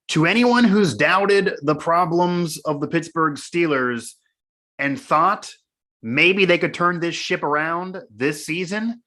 To anyone who's doubted the problems of the Pittsburgh Steelers and thought maybe they could turn this ship around this season,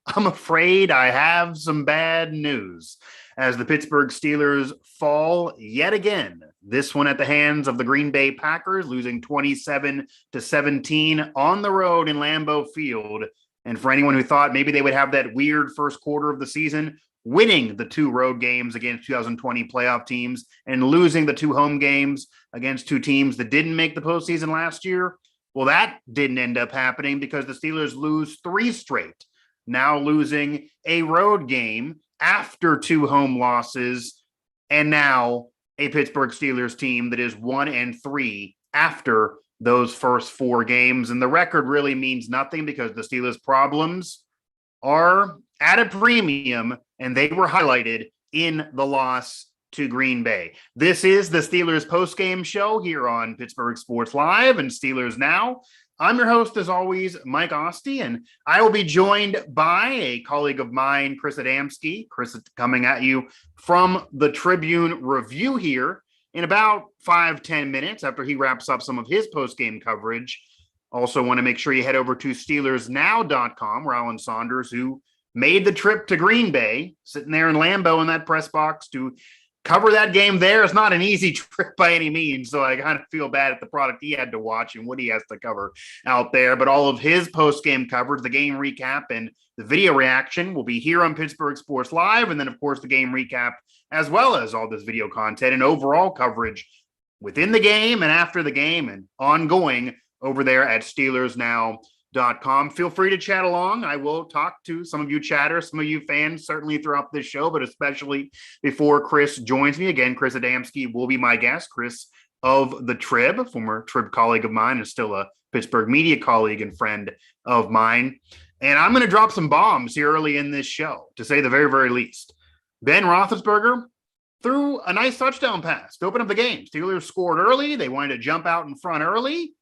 I'm afraid I have some bad news as the Pittsburgh Steelers fall yet again. This one at the hands of the Green Bay Packers, losing 27-17 on the road in Lambeau Field. And for anyone who thought maybe they would have that weird first quarter of the season, winning the two road games against 2020 playoff teams and losing the two home games against two teams that didn't make the postseason last year, well, that didn't end up happening because the Steelers lose three straight, now losing a road game after two home losses, and now a Pittsburgh Steelers team that is 1-3 after those first four games. And the record really means nothing because the Steelers' problems are at a premium, and they were highlighted in the loss to Green Bay. This is the Steelers postgame show here on Pittsburgh Sports Live and Steelers Now. I'm your host, as always, Mike Asti, and I will be joined by a colleague of mine, Chris Adamski. Chris is coming at you from the Tribune-Review here in about 5-10 minutes after he wraps up some of his postgame coverage. Also want to make sure you head over to SteelersNow.com, where Alan Saunders, who made the trip to Green Bay, sitting there in Lambeau in that press box to cover that game there. It's not an easy trip by any means, so I kind of feel bad at the product he had to watch and what he has to cover out there. But all of his post-game coverage, the game recap, and the video reaction will be here on Pittsburgh Sports Live, and then, of course, the game recap, as well as all this video content and overall coverage within the game and after the game and ongoing over there at SteelersNow.com. Feel free to chat along. I will talk to some of you chatters, some of you fans, certainly throughout this show, but especially before Chris joins me. Again, Chris Adamski will be my guest. Chris of the Trib, former Trib colleague of mine, and still a Pittsburgh media colleague and friend of mine. And I'm going to drop some bombs here early in this show, to say the very, very least. Ben Roethlisberger threw a nice touchdown pass to open up the game. Steelers scored early. They wanted to jump out in front early.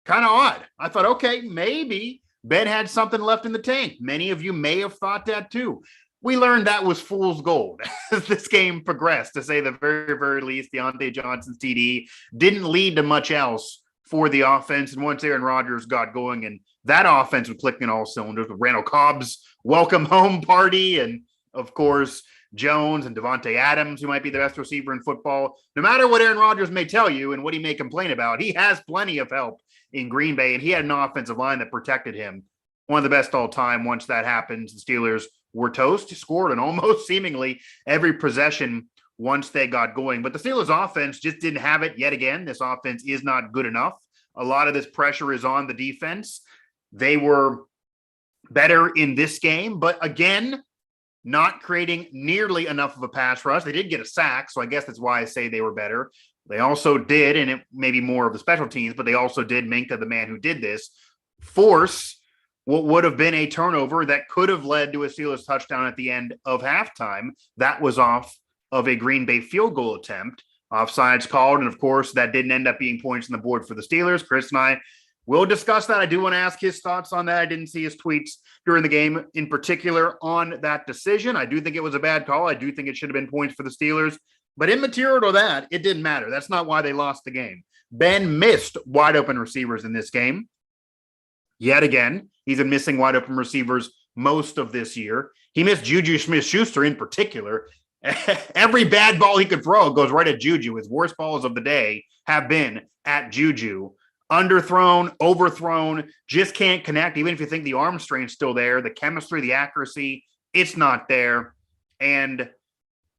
Kind of odd. I thought, okay, maybe Ben had something left in the tank. Many of you may have thought that too. We learned that was fool's gold as this game progressed, to say the very, very least. Deontay Johnson's TD didn't lead to much else for the offense. And once Aaron Rodgers got going and that offense was clicking all cylinders with Randall Cobb's welcome home party and, of course, Jones and Devontae Adams, who might be the best receiver in football. No matter what Aaron Rodgers may tell you and what he may complain about, he has plenty of help in Green Bay, and he had an offensive line that protected him. One of the best all time. Once that happens, the Steelers were toast. He scored on almost seemingly every possession once they got going. But the Steelers offense just didn't have it yet again. This offense is not good enough. A lot of this pressure is on the defense. They were better in this game, but again, not creating nearly enough of a pass rush. They did get a sack, so I guess that's why I say they were better. They also did, and it may be more of the special teams, but they also did, Minka, the man who did this, force what would have been a turnover that could have led to a Steelers touchdown at the end of halftime. That was off of a Green Bay field goal attempt. Offsides called, and of course, that didn't end up being points on the board for the Steelers. Chris and I will discuss that. I do want to ask his thoughts on that. I didn't see his tweets during the game in particular on that decision. I do think it was a bad call. I do think it should have been points for the Steelers. But immaterial to that, it didn't matter. That's not why they lost the game. Ben missed wide open receivers in this game. Yet again, he's been missing wide open receivers most of this year. He missed Juju Smith-Schuster in particular. Every bad ball he could throw goes right at Juju. His worst balls of the day have been at Juju. Underthrown, overthrown, just can't connect. Even if you think the arm strain's still there, the chemistry, the accuracy, it's not there. And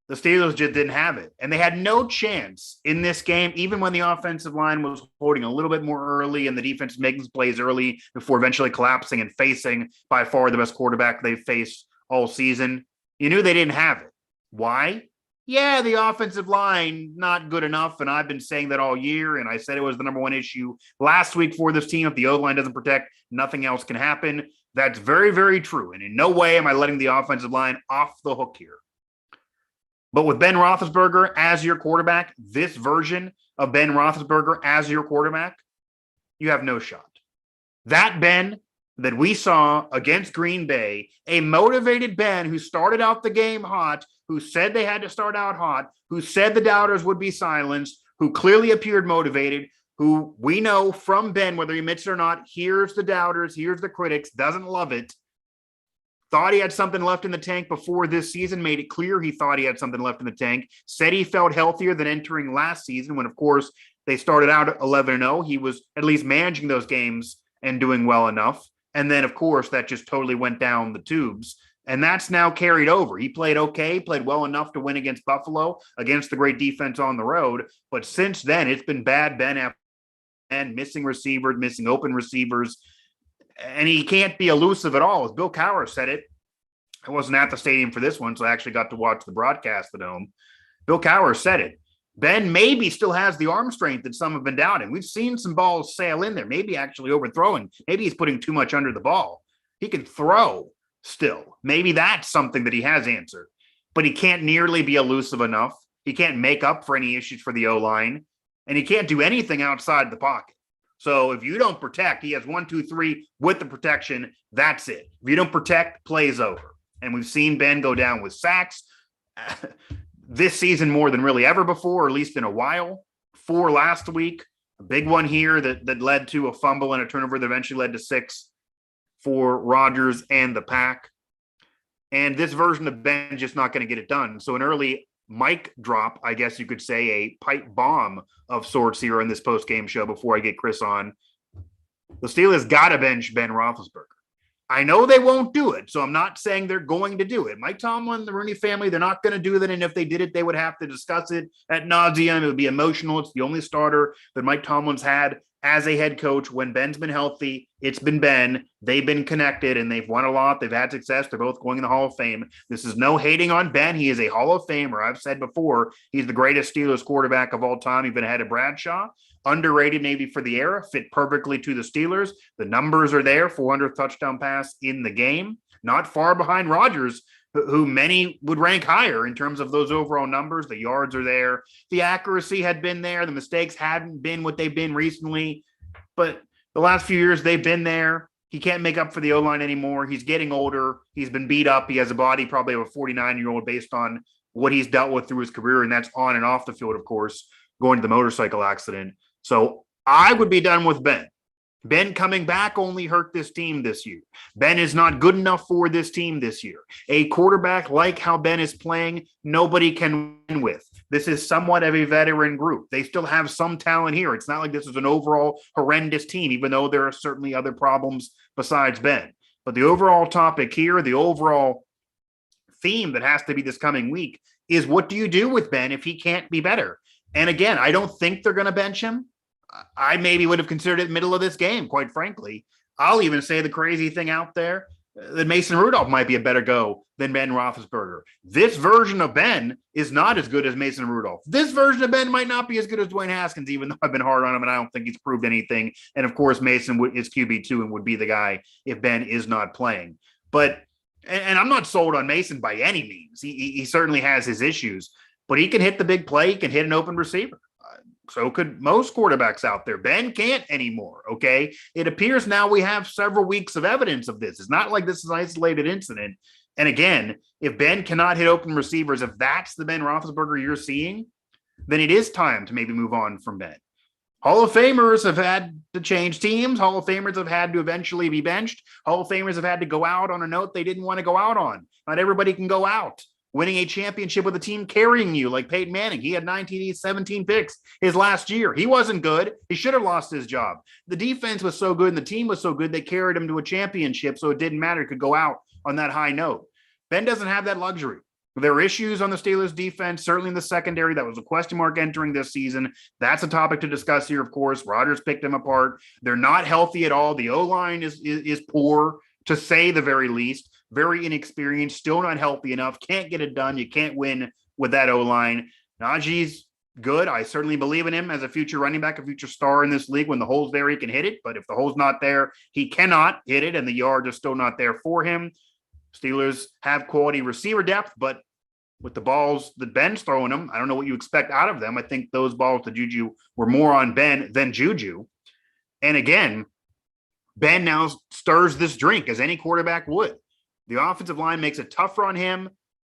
the Steelers just didn't have it. And they had no chance in this game, even when the offensive line was holding a little bit more early and the defense making plays early before eventually collapsing and facing by far the best quarterback they've faced all season. You knew they didn't have it. Why? Yeah, the offensive line, not good enough, and I've been saying that all year, and I said it was the number one issue last week for this team. If the O-line doesn't protect, nothing else can happen. That's very, very true, and in no way am I letting the offensive line off the hook here. But with Ben Roethlisberger as your quarterback, this version of Ben Roethlisberger as your quarterback, you have no shot. That Ben that we saw against Green Bay, a motivated Ben who started out the game hot, who said they had to start out hot, who said the doubters would be silenced, who clearly appeared motivated, who we know from Ben, whether he admits it or not, hears the doubters, hears the critics, doesn't love it, thought he had something left in the tank before this season, made it clear he thought he had something left in the tank, said he felt healthier than entering last season when, of course, they started out 11-0. He was at least managing those games and doing well enough. And then, of course, that just totally went down the tubes. And that's now carried over. He played okay, played well enough to win against Buffalo, against the great defense on the road. But since then, it's been bad Ben after and missing receivers, missing open receivers. And he can't be elusive at all. As Bill Cowher said it, I wasn't at the stadium for this one, so I actually got to watch the broadcast at home. Bill Cowher said it. Ben maybe still has the arm strength that some have been doubting. We've seen some balls sail in there, maybe actually overthrowing. Maybe he's putting too much under the ball. He can throw still. Maybe that's something that he has answered. But he can't nearly be elusive enough. He can't make up for any issues for the O-line. And he can't do anything outside the pocket. So if you don't protect, he has 1, 2, 3 with the protection. That's it. If you don't protect, play's over. And we've seen Ben go down with sacks this season more than really ever before, or at least in a while. 4 last week, a big one here that led to a fumble and a turnover that eventually led to 6 for Rodgers and the Pack. And this version of Ben just not going to get it done. So an early mic drop, I guess you could say, a pipe bomb of sorts here in this post-game show before I get Chris on. The Steelers got to bench Ben Roethlisberger. I know they won't do it, so I'm not saying they're going to do it. Mike Tomlin, the Rooney family, they're not going to do that, and if they did it, they would have to discuss it ad nauseum. It would be emotional. It's the only starter that Mike Tomlin's had as a head coach. When Ben's been healthy, it's been Ben. They've been connected, and they've won a lot. They've had success. They're both going in the Hall of Fame. This is no hating on Ben. He is a Hall of Famer. I've said before, he's the greatest Steelers quarterback of all time, even ahead of Bradshaw. Underrated maybe for the era, fit perfectly to the Steelers. The numbers are there, 400th touchdown pass in the game. Not far behind Rodgers, who many would rank higher in terms of those overall numbers. The yards are there. The accuracy had been there. The mistakes hadn't been what they've been recently. But the last few years, they've been there. He can't make up for the O-line anymore. He's getting older. He's been beat up. He has a body probably of a 49-year-old based on what he's dealt with through his career, and that's on and off the field, of course, going to the motorcycle accident. So I would be done with Ben. Ben coming back only hurt this team this year. Ben is not good enough for this team this year. A quarterback like how Ben is playing, nobody can win with. This is somewhat of a veteran group. They still have some talent here. It's not like this is an overall horrendous team, even though there are certainly other problems besides Ben. But the overall topic here, the overall theme that has to be this coming week is, what do you do with Ben if he can't be better? And again, I don't think they're going to bench him. I maybe would have considered it middle of this game, quite frankly. I'll even say the crazy thing out there that Mason Rudolph might be a better go than Ben Roethlisberger. This version of Ben is not as good as Mason Rudolph. This version of Ben might not be as good as Dwayne Haskins, even though I've been hard on him and I don't think he's proved anything. And of course, Mason is QB2 and would be the guy if Ben is not playing. But, and I'm not sold on Mason by any means. He certainly has his issues, but he can hit the big play. He can hit an open receiver. So could most quarterbacks out there. Ben can't anymore, okay? It appears now we have several weeks of evidence of this. It's not like this is an isolated incident. And again, if Ben cannot hit open receivers, if that's the Ben Roethlisberger you're seeing, then it is time to maybe move on from Ben. Hall of Famers have had to change teams. Hall of Famers have had to eventually be benched. Hall of Famers have had to go out on a note they didn't want to go out on. Not everybody can go out. Winning a championship with a team carrying you like Peyton Manning. He had 19 17 picks his last year. He wasn't good. He should have lost his job. The defense was so good and the team was so good they carried him to a championship, so it didn't matter. It could go out on that high note. Ben doesn't have that luxury. There are issues on the Steelers defense, certainly in the secondary. That was a question mark entering this season. That's a topic to discuss here, of course. Rodgers picked them apart. They're not healthy at all. The O-line is poor, to say the very least. Very inexperienced, still not healthy enough, can't get it done. You can't win with that O-line. Najee's good. I certainly believe in him as a future running back, a future star in this league. When the hole's there, he can hit it. But if the hole's not there, he cannot hit it, and the yards are still not there for him. Steelers have quality receiver depth, but with the balls that Ben's throwing them, I don't know what you expect out of them. I think those balls to Juju were more on Ben than Juju. And again, Ben now stirs this drink as any quarterback would. The offensive line makes it tougher on him,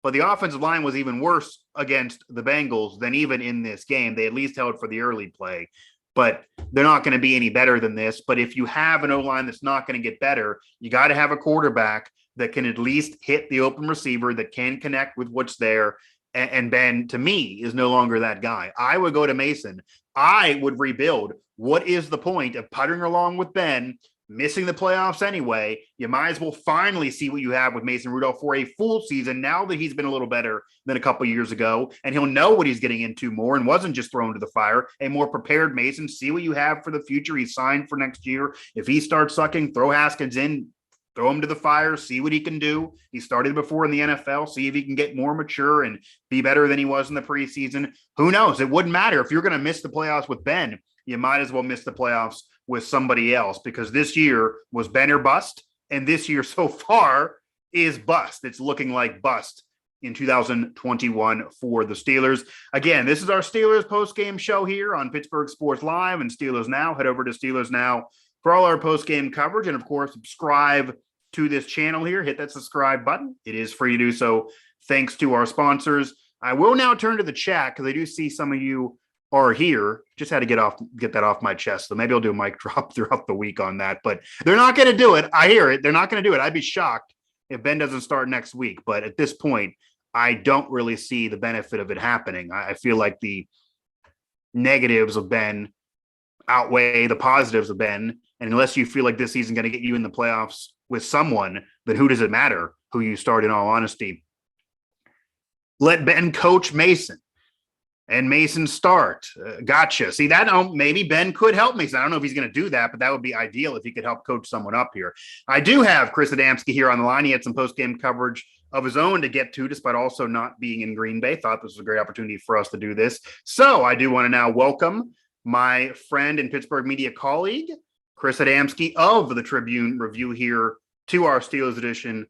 but the offensive line was even worse against the Bengals than even in this game. They at least held for the early play, but they're not going to be any better than this. But if you have an O-line that's not going to get better, you got to have a quarterback that can at least hit the open receiver, that can connect with what's there. And Ben, to me, is no longer that guy. I would go to Mason. I would rebuild. What is the point of puttering along with Ben, missing the playoffs anyway? You might as well finally see what you have with Mason Rudolph for a full season now that he's been a little better than a couple years ago, and he'll know what he's getting into more and wasn't just thrown to the fire. A more prepared Mason. See what you have for the future. He's signed for next year. If he starts sucking, throw Haskins in, throw him to the fire, see what he can do. He started before in the NFL, see if he can get more mature and be better than he was in the preseason. Who knows? It wouldn't matter. If you're going to miss the playoffs with Ben, you might as well miss the playoffs with somebody else, because this year was Ben or bust, and this year so far is bust. It's looking like bust in 2021 for the Steelers. Again, this is our Steelers post-game show here on Pittsburgh Sports Live and Steelers Now. Head over to Steelers Now for all our post-game coverage, and of course, subscribe to this channel here. Hit that subscribe button. It is free to do so thanks to our sponsors. I will now turn to the chat because I do see some of you are here. Just had to get that off my chest. So maybe I'll do a mic drop throughout the week on that, but they're not going to do it. I hear it. They're not going to do it. I'd be shocked if Ben doesn't start next week. But at this point, I don't really see the benefit of it happening. I feel like the negatives of Ben outweigh the positives of Ben. And unless you feel like this season is going to get you in the playoffs with someone, then who does it matter who you start, in all honesty? Let Ben coach Mason and Mason start. Gotcha. See, that maybe Ben could help Mason. I don't know if he's going to do that, but that would be ideal if he could help coach someone up here. I do have Chris Adamski here on the line. He had some post-game coverage of his own to get to, despite also not being in Green Bay. Thought this was a great opportunity for us to do this. So I do want to now welcome my friend and Pittsburgh media colleague, Chris Adamski of the Tribune-Review, here to our Steelers edition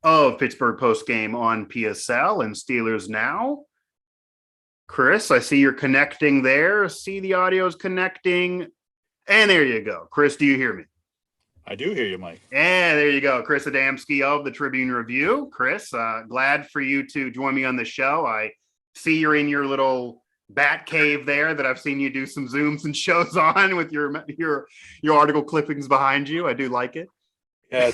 of Pittsburgh Postgame on PSL and Steelers Now. Chris, I see you're connecting there. See the audio's connecting. And there you go. Chris, do you hear me? I do hear you, Mike. And there you go. Chris Adamski of the Tribune-Review. Chris, glad for you to join me on the show. I see you're in your little bat cave there that I've seen you do some Zooms and shows on with your article clippings behind you. I do like it. Yeah,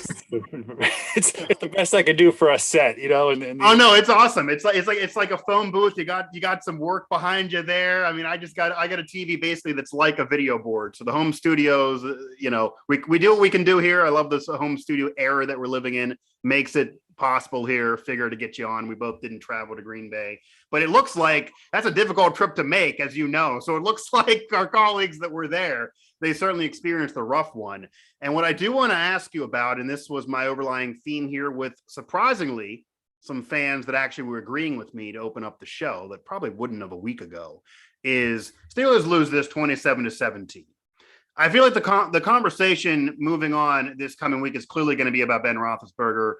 it's the best I could do for a set, you know. Oh no, it's awesome. It's like a phone booth. You got some work behind you there. I mean, I got a TV basically that's like a video board. So the home studios, you know, we do what we can do here. I love this home studio era that we're living in. Makes it possible here. Figure to get you on. We both didn't travel to Green Bay, but it looks like that's a difficult trip to make, as you know. So it looks like our colleagues that were there, they certainly experienced a rough one. And what I do want to ask you about, and this was my overlying theme here with surprisingly some fans that actually were agreeing with me to open up the show that probably wouldn't have a week ago, is Steelers lose this 27-17. I feel like the conversation moving on this coming week is clearly going to be about Ben Roethlisberger.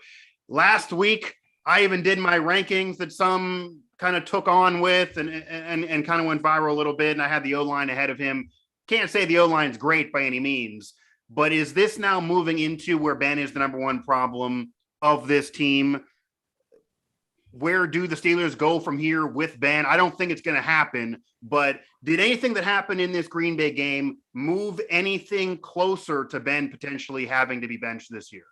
Last week, I even did my rankings that some kind of took on with and kind of went viral a little bit, and I had the O-line ahead of him. Can't say the O-line's great by any means, but is this now moving into where Ben is the number one problem of this team? Where do the Steelers go from here with Ben? I don't think it's going to happen, but did anything that happened in this Green Bay game move anything closer to Ben potentially having to be benched this year?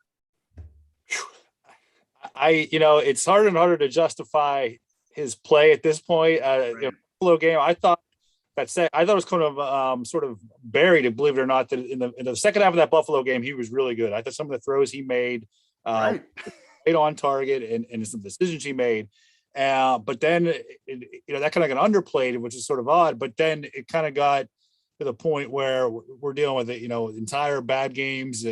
It's harder and harder to justify his play at this point. Buffalo game, I thought it was kind of sort of buried, believe it or not, that in the second half of that Buffalo game, he was really good. I thought some of the throws he made, right on target, and some decisions he made. But then, that kind of got underplayed, which is sort of odd. But then it kind of got to the point where we're dealing with entire bad games,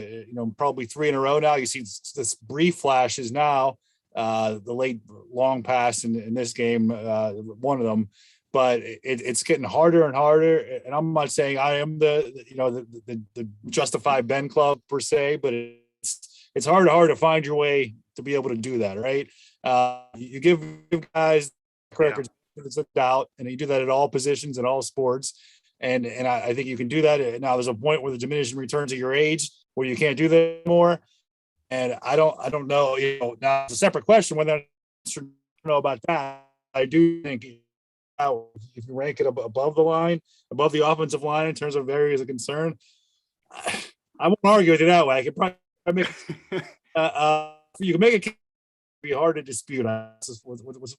probably 3 in a row now. You see this brief flashes now, the late long pass in this game, one of them. But it's getting harder and harder. And I'm not saying I am the justified Ben club per se, but it's hard to find your way to be able to do that, right? You give guys records of doubt, and you do that at all positions in all sports. And I think you can do that. Now there's a point where the diminishing returns at your age where you can't do that anymore. And I don't know, now it's a separate question whether don't know about that. I do think if you rank it above the line, above the offensive line in terms of areas of concern, I won't argue with you that way. I could probably make you can make it be hard to dispute. Let's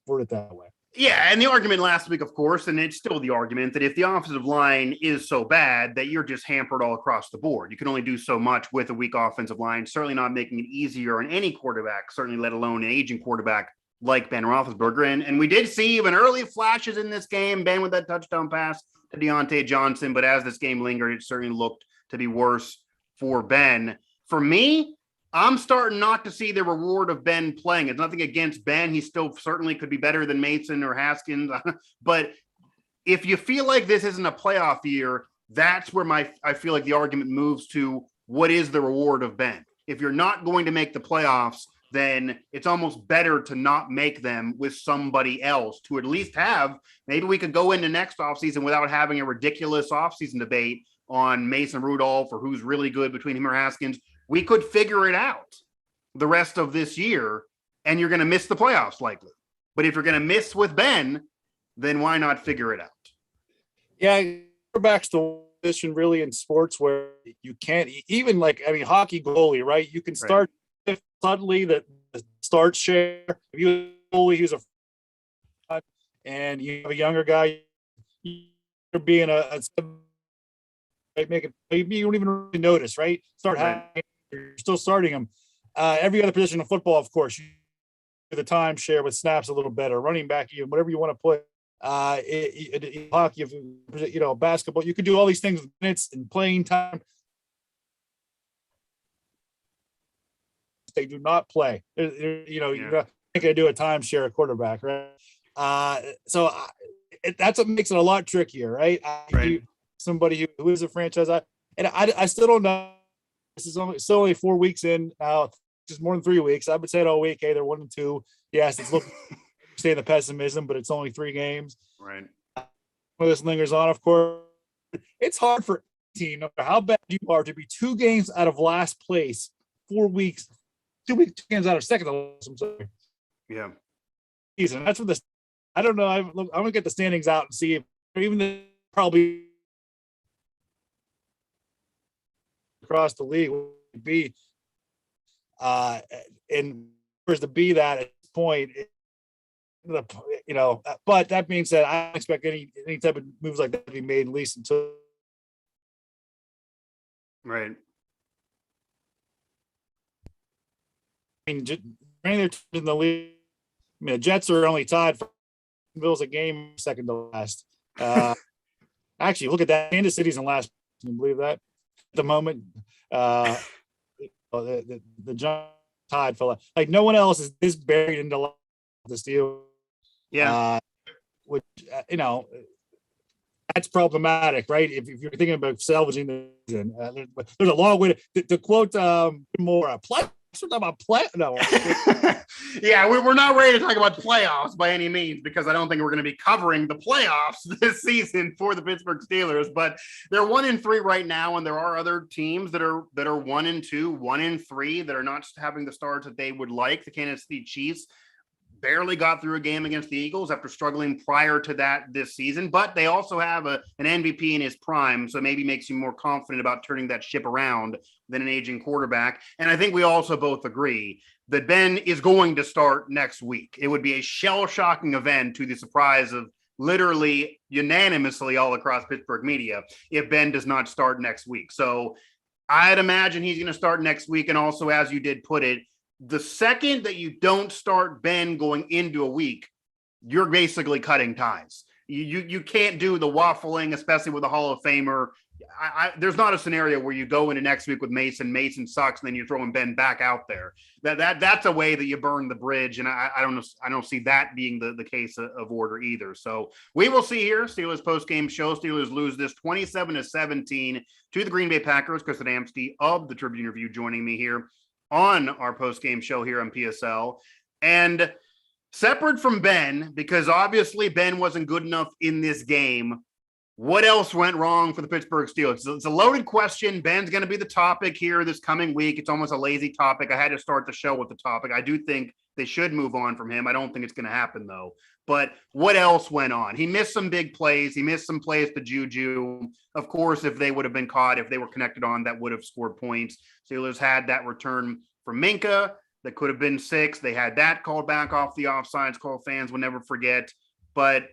word it that way. Yeah, and the argument last week, of course, and it's still the argument that if the offensive line is so bad that you're just hampered all across the board. You can only do so much with a weak offensive line, certainly not making it easier on any quarterback, certainly let alone an aging quarterback like Ben Roethlisberger. And we did see even early flashes in this game, Ben with that touchdown pass to Deontay Johnson, but as this game lingered, it certainly looked to be worse for Ben. For me, I'm starting not to see the reward of Ben playing. It's nothing against Ben. He still certainly could be better than Mason or Haskins. But if you feel like this isn't a playoff year, that's where I feel like the argument moves to what is the reward of Ben? If you're not going to make the playoffs, then it's almost better to not make them with somebody else to at least have, maybe we could go into next offseason without having a ridiculous offseason debate on Mason Rudolph or who's really good between him or Haskins. We could figure it out the rest of this year, and you're going to miss the playoffs likely. But if you're going to miss with Ben, then why not figure it out? Yeah, quarterback's the position really in sports where you can't even hockey goalie, right? You can start suddenly the start share. If you have a goalie who's and you have a younger guy, you're being make it. You don't even really notice, right? You're still starting them. Every other position in football, of course, you do the time share with snaps a little better, running back, even whatever you want to put. Hockey, basketball, you could do all these things with minutes and playing time. They do not play. You're not going to do a timeshare at quarterback, right? So that's what makes it a lot trickier, right? Somebody who is a franchise, I still don't know. This is only 4 weeks in now, just more than 3 weeks. I've been saying all week, hey, they're 1-2. Yes, it's looking stay the pessimism, but it's only 3 games. Right. When this lingers on, of course, it's hard for a team, no matter how bad you are, to be 2 games out of last place, 4 weeks, 2 games out of second to last. I'm sorry. Yeah. And that's what I don't know. I'm going to get the standings out and see if even probably across the league would be and where's to be that at this point, but that being said, I don't expect any type of moves like that to be made, at least until right. I mean, in the league, the Jets are only tied for Bills a game second to last. Actually, look at that. Kansas City's in last. Can you believe that? At the moment, the Giants tied for like no one else is this buried into this deal. Yeah, which that's problematic, right? If you're thinking about salvaging the season, there's a long way to quote more play. About play? No. Yeah, we're not ready to talk about playoffs by any means because I don't think we're going to be covering the playoffs this season for the Pittsburgh Steelers. But they're 1-3 right now, and there are other teams that are 1-2, 1-3 that are not having the starts that they would like. The Kansas City Chiefs barely got through a game against the Eagles after struggling prior to that this season, but they also have an MVP in his prime, so maybe makes you more confident about turning that ship around than an aging quarterback. And I think we also both agree that Ben is going to start next week. It would be a shell-shocking event to the surprise of literally unanimously all across Pittsburgh media if Ben does not start next week. So I'd imagine he's going to start next week. And also, as you did put it, the second that you don't start Ben going into a week, you're basically cutting ties. You can't do the waffling, especially with a Hall of Famer. There's not a scenario where you go into next week with Mason sucks, and then you're throwing Ben back out there. That's a way that you burn the bridge, and I don't see that being the case of order either. So we will see here. Steelers post-game show. Steelers lose this 27-17 to the Green Bay Packers. Chris Adamski of the Tribune-Review joining me here on our post-game show here on PSL. And separate from Ben, because obviously Ben wasn't good enough in this game, What else went wrong for the Pittsburgh Steelers? It's a loaded question. Ben's going to be the topic here this coming week. It's almost a lazy topic. I had to start the show with the topic. I do think they should move on from him. I don't think it's going to happen, though. But what else went on? He missed some big plays. He missed some plays to Juju. Of course, if they would have been caught, if they were connected on, that would have scored points. Steelers had that return from Minka that could have been 6. They had that called back off the offsides call. Fans will never forget. But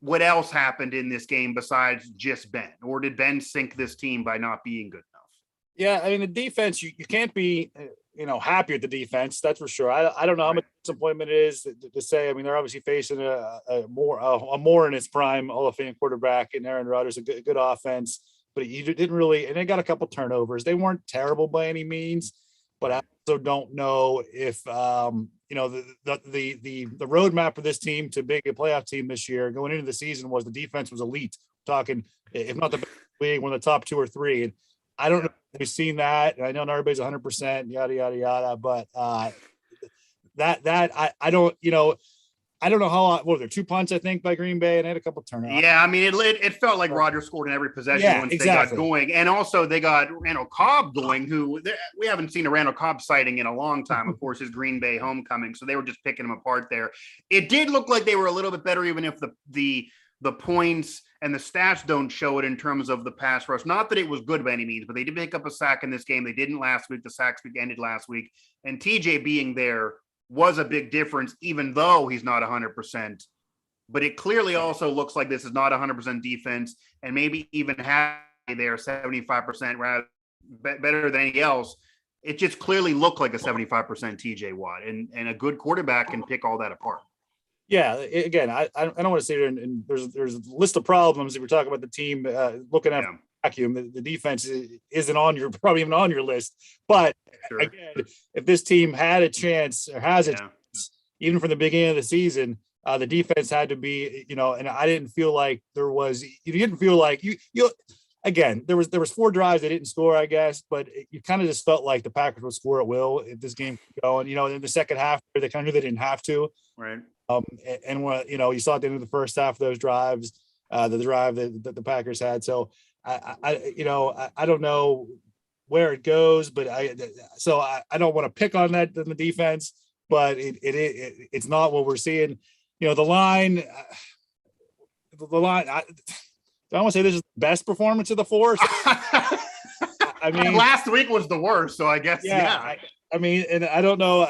what else happened in this game besides just Ben? Or did Ben sink this team by not being good enough? Yeah, I mean, the defense, you can't be, happy with the defense. That's for sure. I don't know how much disappointment it is to say. I mean, they're obviously facing a more in his prime Hall of Fame quarterback in Aaron Rodgers, a good offense. But you didn't really – and they got a couple turnovers. They weren't terrible by any means, but I also don't know if the roadmap for this team to be a playoff team this year going into the season was the defense was elite. Talking, if not the best league, one of the top 2 or 3. And I don't know if we've seen that. I know not everybody's 100%, yada yada yada, but I don't. I don't know how. What were there 2 punts I think by Green Bay, and they had a couple turnovers. Yeah, I mean it felt like Rodgers scored in every possession once they got going, and also they got Randall Cobb going, who we haven't seen a Randall Cobb sighting in a long time. Of course, his Green Bay homecoming, so they were just picking him apart there. It did look like they were a little bit better, even if the points and the stats don't show it in terms of the pass rush. Not that it was good by any means, but they did pick up a sack in this game. They didn't last week. The sack streak ended last week, and TJ being there was a big difference, even though he's not 100%. But it clearly also looks like this is not 100% defense, and maybe even have there 75% rather better than anything else. It just clearly looked like a 75% TJ Watt, and a good quarterback can pick all that apart. Yeah, again, I don't want to sit here and there's a list of problems if we're talking about the team looking at vacuum. The defense isn't probably even on your list. But again, if this team had a chance or has a chance, even from the beginning of the season, the defense had to be, and I didn't feel like there was. You didn't feel like you. Again, there was 4 drives they didn't score, I guess, but you kind of just felt like the Packers would score at will if this game could go. And in the second half, they kind of knew they didn't have to. Right. And when you saw at the end of the first half of those drives, the drive that the Packers had. So I don't know where it goes, but I don't want to pick on that in the defense, but it's not what we're seeing. The line. I want to say this is the best performance of the 4. I mean, last week was the worst, so I guess I mean, and I don't know.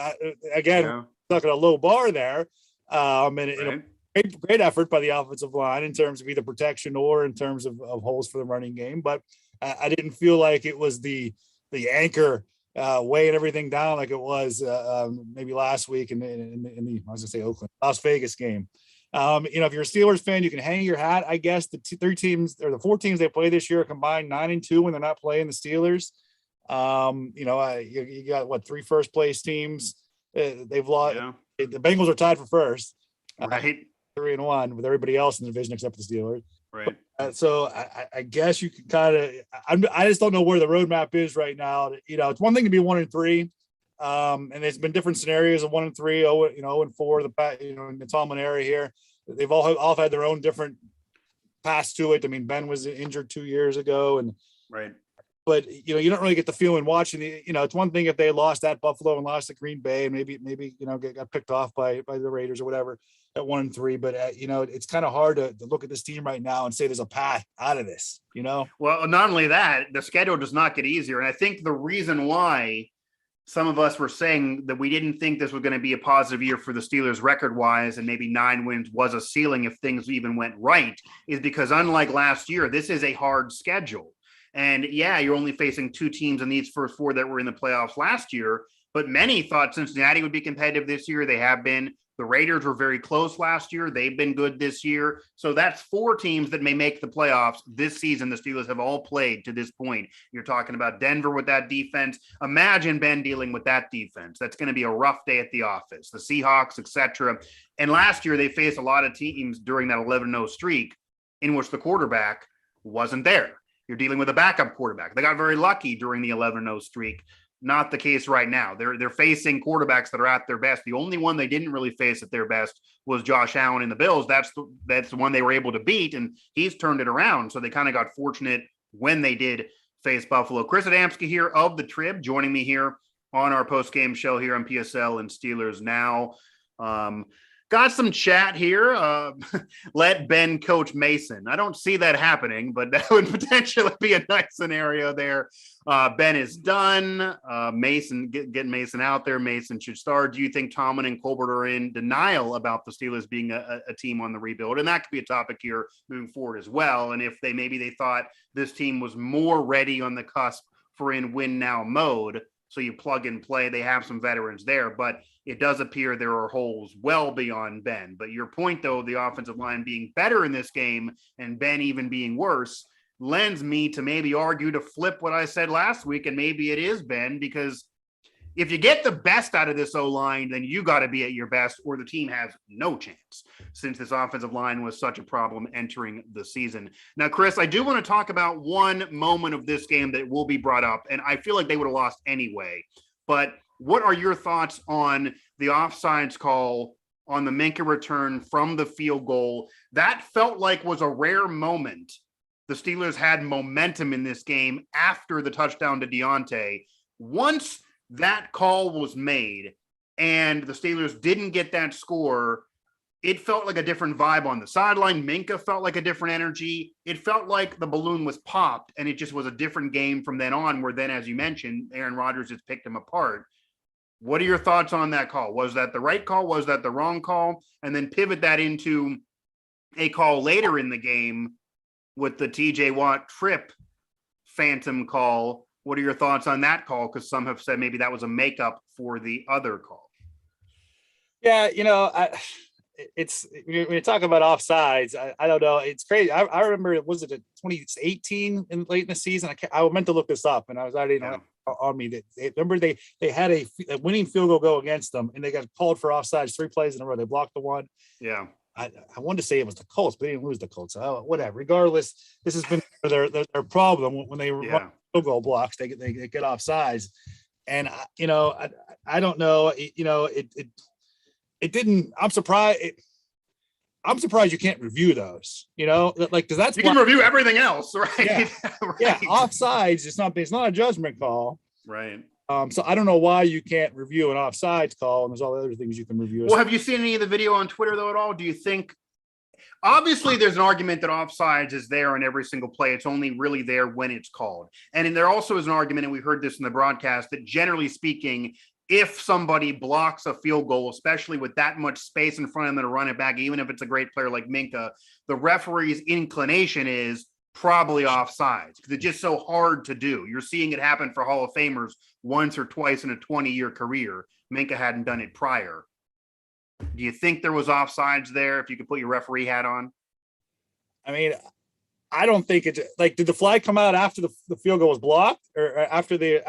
Again, stuck at a low bar there. Great effort by the offensive line in terms of either protection or in terms of holes for the running game. But I didn't feel like it was the anchor weighing everything down like it was maybe last week in the Las Vegas game. If you're a Steelers fan, you can hang your hat. I guess the 3 teams or the 4 teams they play this year are combined 9-2 when they're not playing the Steelers. You got 3 first place teams. They've lost. Yeah. The Bengals are tied for first, right? 3-1 with everybody else in the division except for the Steelers. Right. So I guess you can kind of. I just don't know where the roadmap is right now. It's one thing to be 1-3. And there's been different scenarios of 1-3, 0-4, in the Tomlin area here. They've all had their own different paths to it. I mean, Ben was injured 2 years ago, and right. But you don't really get the feeling watching it's one thing if they lost at Buffalo and lost to Green Bay and maybe got picked off by the Raiders or whatever at 1-3. But it's kind of hard to look at this team right now and say there's a path out of this. Well, not only that, the schedule does not get easier, and I think the reason why some of us were saying that we didn't think this was going to be a positive year for the Steelers record-wise, and maybe 9 wins was a ceiling if things even went right, is because unlike last year, this is a hard schedule. And you're only facing 2 teams in these first 4 that were in the playoffs last year, but many thought Cincinnati would be competitive this year. They have been. The Raiders were very close last year. They've been good this year. So that's 4 teams that may make the playoffs this season. The Steelers have all played to this point. You're talking about Denver with that defense. Imagine Ben dealing with that defense. That's going to be a rough day at the office. The Seahawks, etc. And last year they faced a lot of teams during that 11-0 streak in which the quarterback wasn't there. You're dealing with a backup quarterback. They got very lucky during the 11-0 streak. not the case right now. They're facing quarterbacks that are at their best. The only one they didn't really face at their best was Josh Allen in the Bills. That's the one they were able to beat, and he's turned it around. So they kind of got fortunate when they did face Buffalo. Chris Adamski here of the Trib, joining me here on our post-game show here on PSL and Steelers Now. Got some chat here. Let Ben coach Mason. I don't see that happening, but that would potentially be a nice scenario there. Ben is done. Mason, get Mason out there. Mason should start. Do you think Tomlin and Colbert are in denial about the Steelers being a team on the rebuild? And that could be a topic here moving forward as well. And if maybe they thought this team was more ready on the cusp for in win now mode, so you plug and play. They have some veterans there, but it does appear there are holes well beyond Ben. But your point, though, the offensive line being better in this game and Ben even being worse, lends me to maybe argue to flip what I said last week, and maybe it is Ben, because if you get the best out of this O-line, then you got to be at your best, or the team has no chance, since this offensive line was such a problem entering the season. Now, Chris, I do want to talk about one moment of this game that will be brought up, and I feel like they would have lost anyway. But what are your thoughts on the offsides call on the Minkah return from the field goal? That felt like was a rare moment. The Steelers had momentum in this game after the touchdown to Deontay. Once that call was made and the Steelers didn't get that score, it felt like a different vibe on the sideline. Minkah felt like a different energy. It felt like the balloon was popped, and it just was a different game from then on, where then, as you mentioned, Aaron Rodgers just picked him apart. What are your thoughts on that call? Was that the right call? Was that the wrong call? And then pivot that into a call later in the game with the TJ Watt trip phantom call. What are your thoughts on that call? Because some have said maybe that was a makeup for the other call. Yeah, it's when you talk about offsides, I don't know. It's crazy. I remember, was it 2018 late in the season? I meant to look this up, and I was already on me. Remember they had a winning field goal go against them, and they got called for offsides 3 plays in a row. They blocked the one. Yeah. I wanted to say it was the Colts, but they didn't lose the Colts. Whatever. Regardless, this has been their problem when they run field goal blocks. They get offsides, and I don't know. It didn't. I'm surprised. I'm surprised you can't review those. Because that's you can review everything else, right? Yeah, right. Yeah. Offsides. It's not a judgment call, right? So I don't know why you can't review an offsides call, and there's all the other things you can review. Well, have you seen any of the video on Twitter though at all? Do you think? Obviously, there's an argument that offsides is there on every single play. It's only really there when it's called. And then there also is an argument, and we heard this in the broadcast, that generally speaking, if somebody blocks a field goal, especially with that much space in front of them to run it back, even if it's a great player like Minkah, the referee's inclination is probably offsides because it's just so hard to do. You're seeing it happen for Hall of Famers once or twice in a 20-year career. Minkah hadn't done it prior. Do you think there was offsides there if you could put your referee hat on? I mean, I don't think it's like, did the flag come out after the field goal was blocked or after the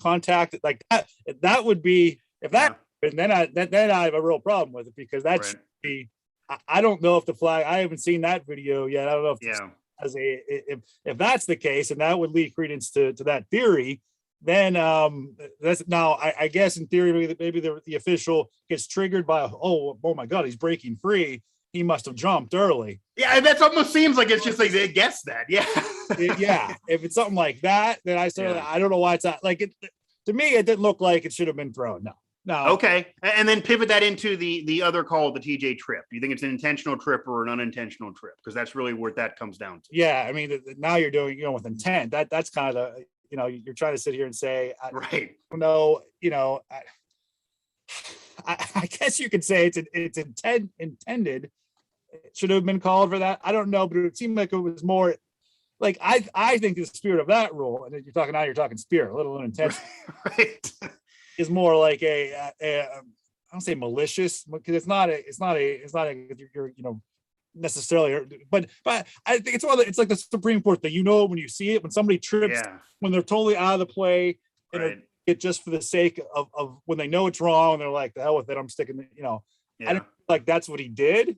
contact? Like that would be, if that, then I have a real problem with it, because that's right. I don't know if the flag, I haven't seen that video yet. I don't know if if that's the case, and that would lead credence to that theory, then that's now I guess in theory maybe the official gets triggered by oh my God, he's breaking free. He must have jumped early. Yeah, that almost seems like it's just like they guess that. Yeah, yeah. If it's something like that, then I don't know why it's not like it. To me, it didn't look like it should have been thrown. No. Okay, and then pivot that into the other call, the TJ trip. Do you think it's an intentional trip or an unintentional trip? Because that's really where that comes down to. Yeah, I mean, now you're doing with intent. That's kind of you're trying to sit here and say right. No, I guess you could say it's intended. It should have been called for that. I don't know, but it seemed like it was more like I think the spirit of that rule, and you're talking spirit, a little unintentional, right? Is more like I don't say malicious, because it's not you're necessarily, but I think it's like the Supreme Court that when you see it, when somebody trips, when they're totally out of the play, and it just for the sake of when they know it's wrong, they're like, the hell with it, I'm sticking. I don't like that's what he did.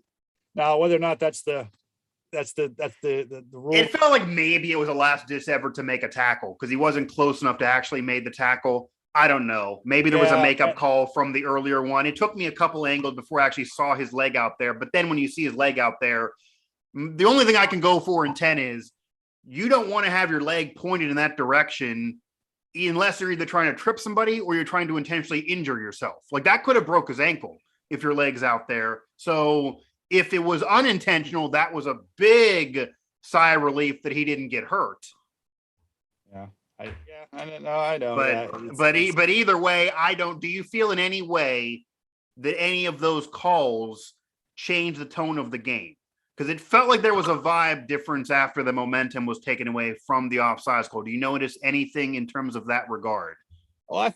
Now, whether or not that's the rule. It felt like maybe it was a last ditch effort to make a tackle because he wasn't close enough to actually make the tackle. I don't know. Maybe there was a makeup call from the earlier one. It took me a couple angles before I actually saw his leg out there. But then when you see his leg out there, the only thing I can go for in 10 is you don't want to have your leg pointed in that direction unless you're either trying to trip somebody or you're trying to intentionally injure yourself. Like that could have broke his ankle if your leg's out there. So if it was unintentional, that was a big sigh of relief that he didn't get hurt. Yeah. I don't know. I know. But either way, I don't. Do you feel in any way that any of those calls changed the tone of the game? Because it felt like there was a vibe difference after the momentum was taken away from the offsides call. Do you notice anything in terms of that regard? Well,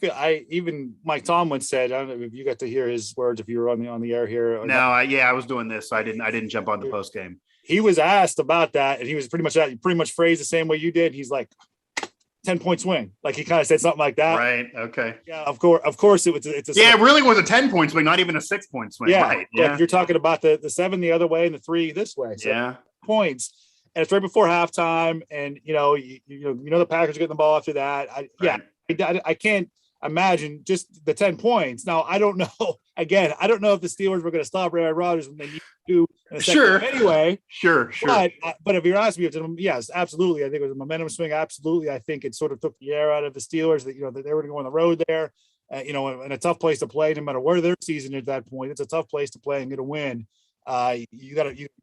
even Mike Tomlin said, I don't know if you got to hear his words if you were on the air here. No, I was doing this. So I didn't jump on the post game. He was asked about that, and he was pretty much phrased the same way you did. He's like, 10-point swing. Like he kind of said something like that. Right. Okay. Yeah. Of course it really was a 10-point swing, not even a 6-point swing. Yeah. Right. Yeah. If you're talking about the 7 the other way and the 3 this way. So points. And it's right before halftime. And you know the Packers are getting the ball after that. I can't imagine just the 10 points. Now I don't know. Again, I don't know if the Steelers were going to stop Aaron Rodgers when they need to. Anyway. Sure. But if you're asking me, yes, absolutely. I think it was a momentum swing. Absolutely. I think it sort of took the air out of the Steelers that, that they were going to go on the road there, in a tough place to play, no matter where their season is at that point. It's a tough place to play and get a win. There's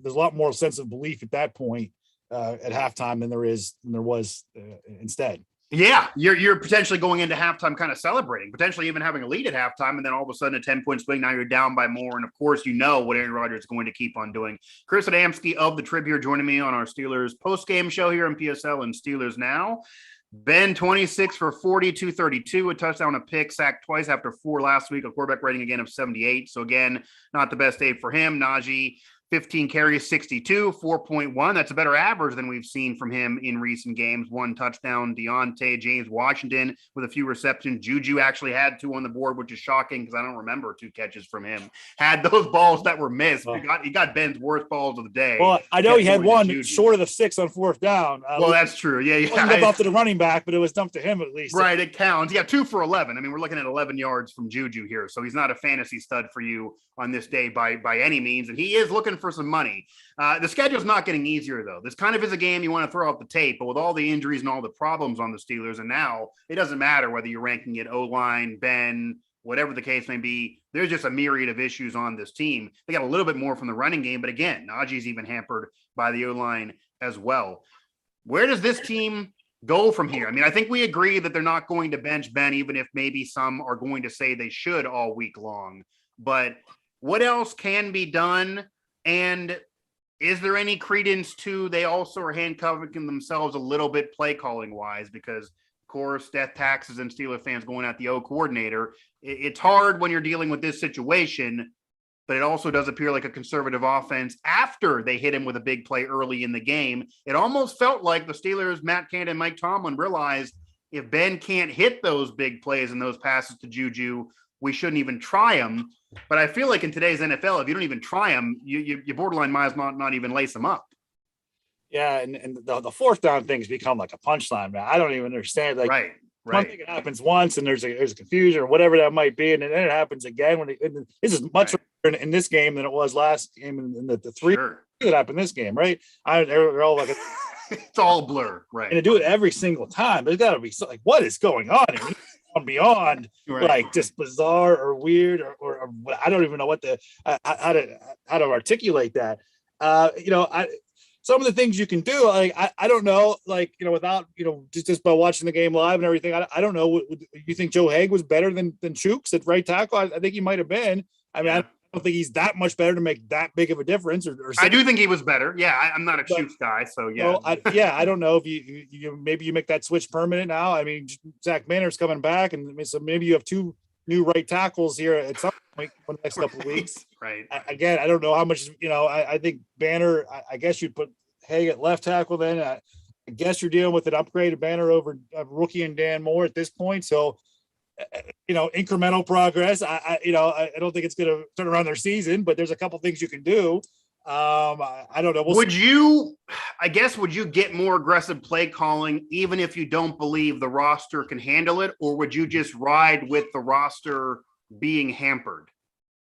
a lot more sense of belief at that point at halftime than there was instead. Yeah, you're potentially going into halftime kind of celebrating, potentially even having a lead at halftime, and then all of a sudden a 10-point swing. Now you're down by more, and of course you know what Aaron Rodgers is going to keep on doing. Chris Adamski of the Trib here joining me on our Steelers post-game show here on PSL and Steelers Now. Ben, 26 for 40, 232, a touchdown, a pick, sacked twice after 4 last week, a quarterback rating again of 78. So again, not the best day for him. Najee, 15 carries, 62, 4.1. That's a better average than we've seen from him in recent games. 1 touchdown. Deontay, James Washington with a few receptions. Juju actually had 2 on the board, which is shocking because I don't remember 2 catches from him. Had those balls that were missed. He got Ben's worst balls of the day. Well, I know he had one short of the 6 on 4th down. That's true. Yeah. It wasn't off to the running back, but it was dumped to him at least. Right, it counts. Yeah, 2 for 11. I mean, we're looking at 11 yards from Juju here, so he's not a fantasy stud for you on this day by any means, and he is looking for some money. The schedule's not getting easier, though. This kind of is a game you want to throw out the tape, but with all the injuries and all the problems on the Steelers, and now it doesn't matter whether you're ranking it O-line, Ben, whatever the case may be, there's just a myriad of issues on this team. They got a little bit more from the running game, but again, Najee's even hampered by the O-line as well. Where does this team go from here? I mean, I think we agree that they're not going to bench Ben, even if maybe some are going to say they should all week long. But what else can be done? And is there any credence to they also are handcuffing themselves a little bit play calling wise? Because, of course, death taxes and Steeler fans going at the O coordinator. It's hard when you're dealing with this situation, but it also does appear like a conservative offense after they hit him with a big play early in the game. It almost felt like the Steelers, Matt Canada and Mike Tomlin realized if Ben can't hit those big plays and those passes to Juju, we shouldn't even try them. But I feel like in today's NFL, if you don't even try them, you borderline might as well not even lace them up. Yeah, and the 4th down thing's become like a punchline, man. I don't even understand. Like, right. One thing, it happens once, and there's a confusion or whatever that might be, and then it happens again. This is much in this game than it was last game, in the 3 that happened this game, right? They're all like it's all a blur, right? And to do it every single time, there's got to be like, what is going on here? Beyond like just bizarre or weird or I don't even know what how to articulate that. Some of the things you can do, like I don't know, like without just by watching the game live and everything. I don't know. You think Joe Haig was better than Chooks at right tackle? I think he might have been. I mean, I don't think he's that much better to make that big of a difference. Or I do think he was better. Yeah, I'm not a Chooks guy, so yeah. I don't know if you maybe you make that switch permanent now. I mean, Zach Banner's coming back, and so maybe you have 2 new right tackles here at some point in the next couple of weeks. Right. Again, I don't know how much. I think Banner. I guess you'd put Haig at left tackle. Then I guess you're dealing with an upgraded Banner over a rookie and Dan Moore at this point. So. Incremental progress. I don't think it's going to turn around their season, but there's a couple things you can do. I don't know. I guess, would you get more aggressive play calling even if you don't believe the roster can handle it, or would you just ride with the roster being hampered?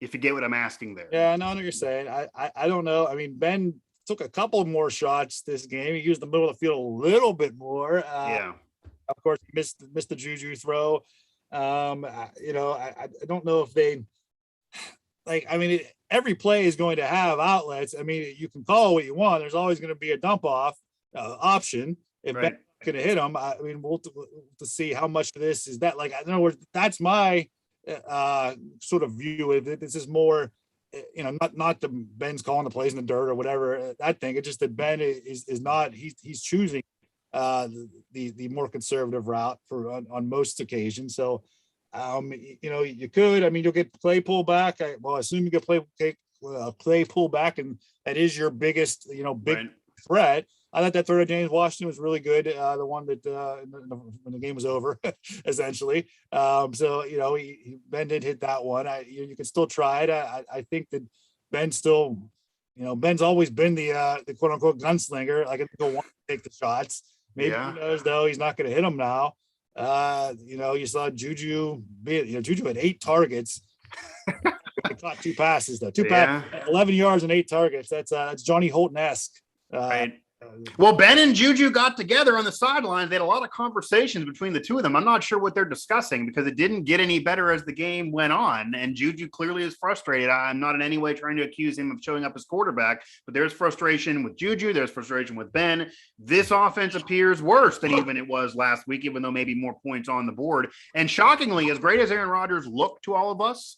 If you get what I'm asking there. Yeah, I know what you're saying. I don't know. I mean, Ben took a couple more shots this game. He used the middle of the field a little bit more. Yeah. Of course, he missed the Juju throw. I don't know if they every play is going to have outlets. I mean, you can call what you want. There's always going to be a dump off option. If Ben's going to hit him, I mean, we'll to see how much of this is that. Like, I don't know. That's my sort of view of it. This is more, not the Ben's calling the plays in the dirt or whatever. That thing. It's just that Ben is not. He's choosing the more conservative route on most occasions. So. You could. I mean, you'll get play pull back. I assume you get play pull back, and that is your biggest, threat. I thought that throw to James Washington was really good. The one that when the game was over, essentially. Ben did hit that one. You can still try it. I think that Ben still, Ben's always been the quote unquote gunslinger. Like, he'll want to take the shots. Maybe he knows though he's not going to hit them now. You saw Juju Juju had 8 targets. He caught 2 passes though. 11 yards and 8 targets. That's Johnny Holton-esque. Right. Well, Ben and Juju got together on the sidelines. They had a lot of conversations between the two of them. I'm not sure what they're discussing because it didn't get any better as the game went on. And Juju clearly is frustrated. I'm not in any way trying to accuse him of showing up as quarterback, but there's frustration with Juju. There's frustration with Ben. This offense appears worse than even it was last week, even though maybe more points on the board. And shockingly, as great as Aaron Rodgers looked to all of us,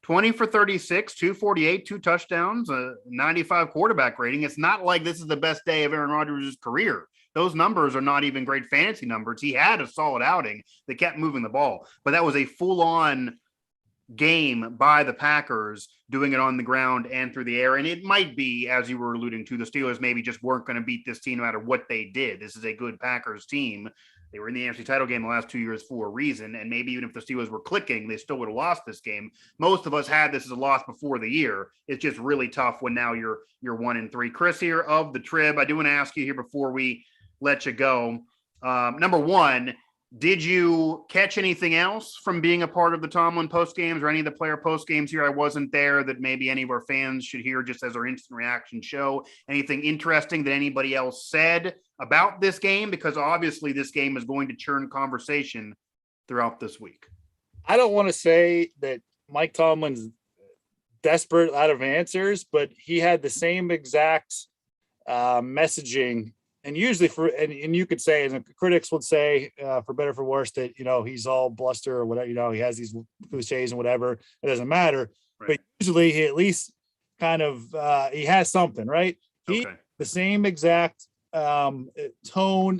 20 for 36, 248, 2 touchdowns, a 95 quarterback rating. It's not like this is the best day of Aaron Rodgers' career. Those numbers are not even great fantasy numbers. He had a solid outing. They kept moving the ball, but that was a full-on game by the Packers, doing it on the ground and through the air. And it might be, as you were alluding to, the Steelers maybe just weren't going to beat this team no matter what they did. This is a good Packers team. They were in the NFC title game the last 2 years for a reason. And maybe even if the Steelers were clicking, they still would have lost this game. Most of us had this as a loss before the year. It's just really tough when now you're 1-3. Chris here of the Trib. I do want to ask you here before we let you go. Number one, did you catch anything else from being a part of the Tomlin post games or any of the player post games here? I wasn't there that maybe any of our fans should hear just as our instant reaction show. Anything interesting that anybody else said about this game? Because obviously this game is going to churn conversation throughout this week. I don't want to say that Mike Tomlin's desperate out of answers, but he had the same exact messaging. And usually and you could say, and the critics would say, for better or for worse, that, he's all bluster or whatever, he has these cliches and whatever, it doesn't matter. Right. But usually he at least kind of, he has something, right? He, the same exact tone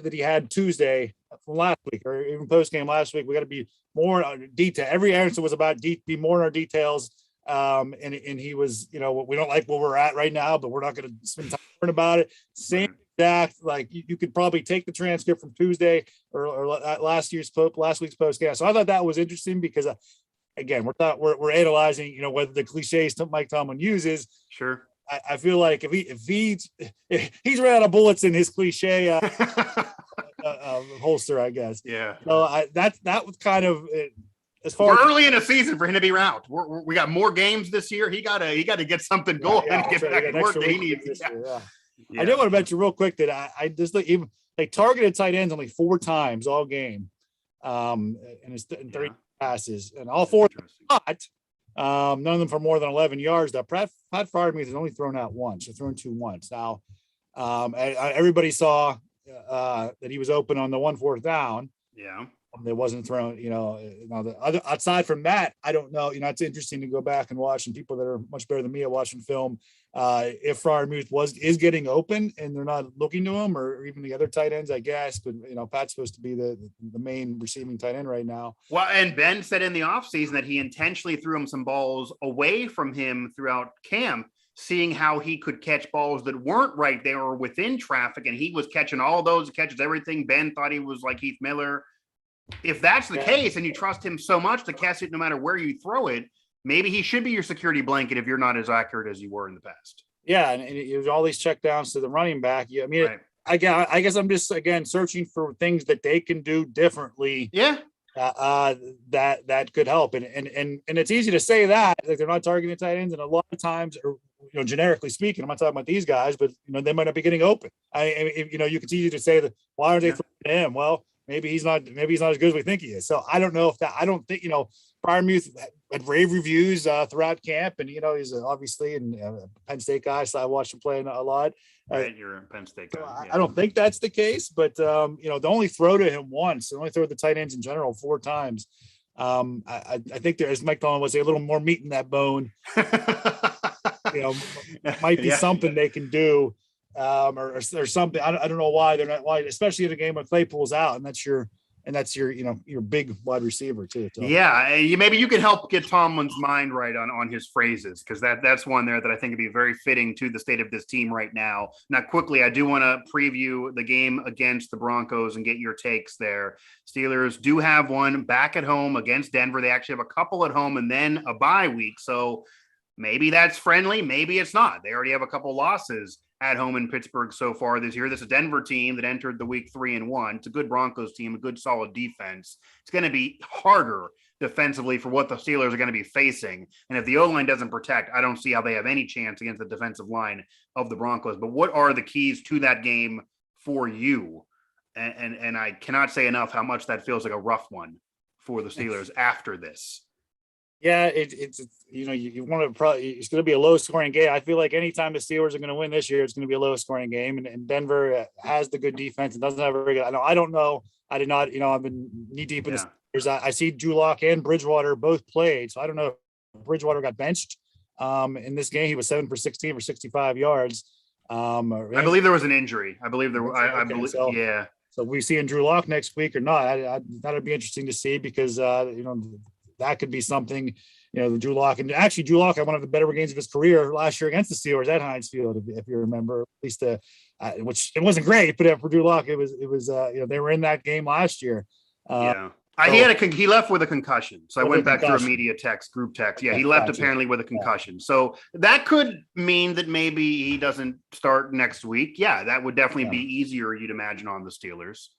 that he had Tuesday from last week, or even post game last week. We got to be more detail. Every answer was about be more in our details. And he was, we don't like where we're at right now, but we're not going to spend time learning about it. Same exact, like you could probably take the transcript from Tuesday or last week's post game. So I thought that was interesting because again, we're analyzing, whether the cliches Mike Tomlin uses. Sure. I feel like if he's ran out of bullets in his cliche holster, I guess. Yeah. So that was kind of as far. We're early in the season for him to be out. We got more games this year. He got to get something going and get back to work that he needs. I did want to mention real quick that I just even they targeted tight ends only 4 times all game, and it's 30 passes, and all 4 not. None of them for more than 11 yards. Now, Pat Freiermuth has only thrown out once. He's thrown 2 once. Now, everybody saw that he was open on the 1 4th down. Yeah. That wasn't thrown, the other outside from that, I don't know. It's interesting to go back and watch, and people that are much better than me at watching film. If Freiermuth is getting open and they're not looking to him, or even the other tight ends, I guess. But Pat's supposed to be the main receiving tight end right now. Well, and Ben said in the offseason that he intentionally threw him some balls away from him throughout camp, seeing how he could catch balls that weren't right there or within traffic, and he was catching all those, catches everything. Ben thought he was like Heath Miller. If that's the case and you trust him so much to catch it no matter where you throw it, maybe he should be your security blanket if you're not as accurate as you were in the past. Yeah, and you have all these checkdowns to the running back. I mean, Right. I guess I'm just again searching for things that they can do differently. Yeah. That could help, and it's easy to say that, like, they're not targeting the tight ends, and a lot of times, or generically speaking, I'm not talking about these guys, but they might not be getting open. It's easy to say that, why aren't they throwing to him? Well, maybe he's not as good as we think he is. So I don't know if that. I don't think Freiermuth had rave reviews throughout camp, and he's obviously a Penn State guy, so I watched him play a lot. Right, you're a Penn State guy. So I don't think that's the case, but they only throw to him once. They only throw the tight ends in general 4 times. I think there, as Mike Dolan would say, a little more meat in that bone. Might be something they can do, or something. I don't know why they're not. Why, especially in a game when Claypool's out, and that's your your big wide receiver too. So. Yeah, maybe you could help get Tomlin's mind right on his phrases, because that's one there that I think would be very fitting to the state of this team right now. Now, quickly, I do want to preview the game against the Broncos and get your takes there. Steelers do have one back at home against Denver. They actually have a couple at home and then a bye week, so maybe that's friendly. Maybe it's not. They already have a couple losses at home in Pittsburgh so far this year. This is a Denver team that entered the week 3-1. It's a good Broncos team, a good solid defense. It's going to be harder defensively for what the Steelers are going to be facing. And if the O-line doesn't protect, I don't see how they have any chance against the defensive line of the Broncos. But what are the keys to that game for you? And I cannot say enough how much that feels like a rough one for the Steelers after this. Yeah, it's you want to probably, it's going to be a low scoring game. I feel like anytime the Steelers are going to win this year, it's going to be a low scoring game. And Denver has the good defense and doesn't have a very good. I don't know. I did not. I've been knee deep in the Steelers. I see Drew Lock and Bridgewater both played, so I don't know if Bridgewater got benched in this game. He was 7 for 16 for 65 yards. I believe there was an injury. I believe there. I believe. So, yeah. So we see Drew Lock next week or not? That'd be interesting to see, because that could be something, Drew Lock. And actually, Drew Lock had one of the better games of his career last year against the Steelers at Heinz Field, if you remember, at least which it wasn't great, but for Drew Lock, it was they were in that game last year. He left with a concussion. So I went back through a media group text. Yeah, he left apparently with a concussion. So that could mean that maybe he doesn't start next week. Yeah, that would definitely be easier, you'd imagine, on the Steelers.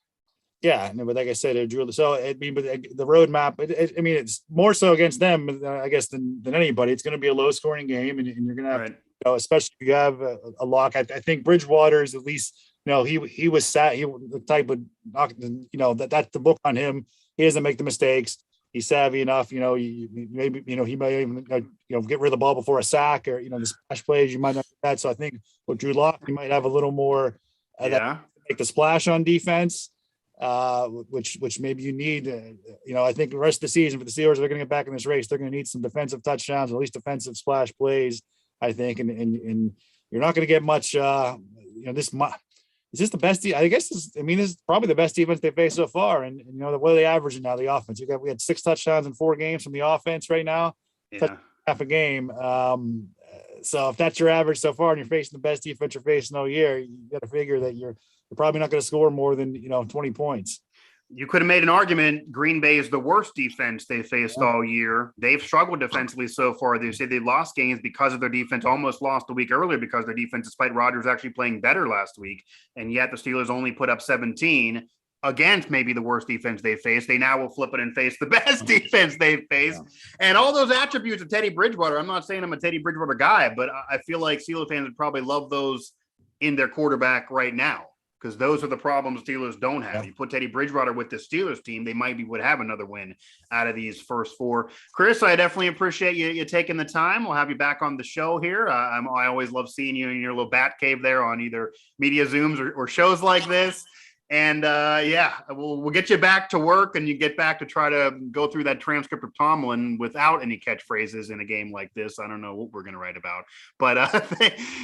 Yeah, but like I said, Drew. So but the roadmap. It's more so against them, I guess, than anybody. It's going to be a low-scoring game, and you're going to have, especially if you have a Lock. I think Bridgewater is at least, he was sat. He the type of, that's the book on him. He doesn't make the mistakes. He's savvy enough. He might even get rid of the ball before a sack, or the splash plays. You might not do that. So I think with Drew Lock, you might have a little more that make the splash on defense. Which maybe you need, I think the rest of the season for the Steelers, they're going to get back in this race. They're going to need some defensive touchdowns, or at least defensive splash plays, I think. And you're not going to get much, is this the best? I guess this is probably the best defense they faced so far. And what are they averaging now? The offense, we had 6 touchdowns in 4 games from the offense right now, half a game. So if that's your average so far, and you're facing the best defense you're facing all year, you got to figure that you're probably not going to score more than 20 points. You could have made an argument Green Bay is the worst defense they faced all year. They've struggled defensively so far. They say they lost games because of their defense, almost lost a week earlier because their defense, despite Rodgers actually playing better last week. And yet the Steelers only put up 17 against maybe the worst defense they faced. They now will flip it and face the best defense they've faced. And all those attributes of Teddy Bridgewater, I'm not saying I'm a Teddy Bridgewater guy, but I feel like Steelers fans would probably love those in their quarterback right now, because those are the problems Steelers don't have. You put Teddy Bridgewater with the Steelers team, they would have another win out of these first 4. Chris, I definitely appreciate you taking the time. We'll have you back on the show here. I always love seeing you in your little bat cave there on either media Zooms or shows like this. And we'll get you back to work, and you get back to try to go through that transcript of Tomlin without any catchphrases in a game like this. I don't know what we're going to write about, but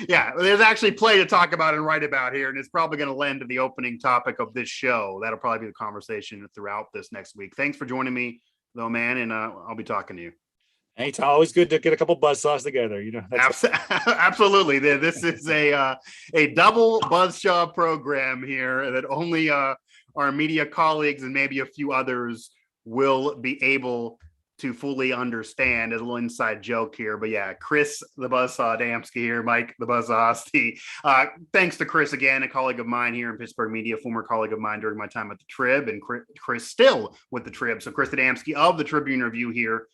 there's actually play to talk about and write about here. And it's probably going to lend to the opening topic of this show. That'll probably be the conversation throughout this next week. Thanks for joining me though, man. And I'll be talking to you. Anytime, always good to get a couple buzzsaws together. Absolutely. This is a double buzzsaw program here that only our media colleagues and maybe a few others will be able to fully understand as a little inside joke here. But yeah, Chris the Buzzsaw Adamski here, Mike the Buzzsaw Asti. Thanks to Chris again, a colleague of mine here in Pittsburgh media, former colleague of mine during my time at the Trib, and Chris still with the Trib. So Chris Adamski of the Tribune-Review here,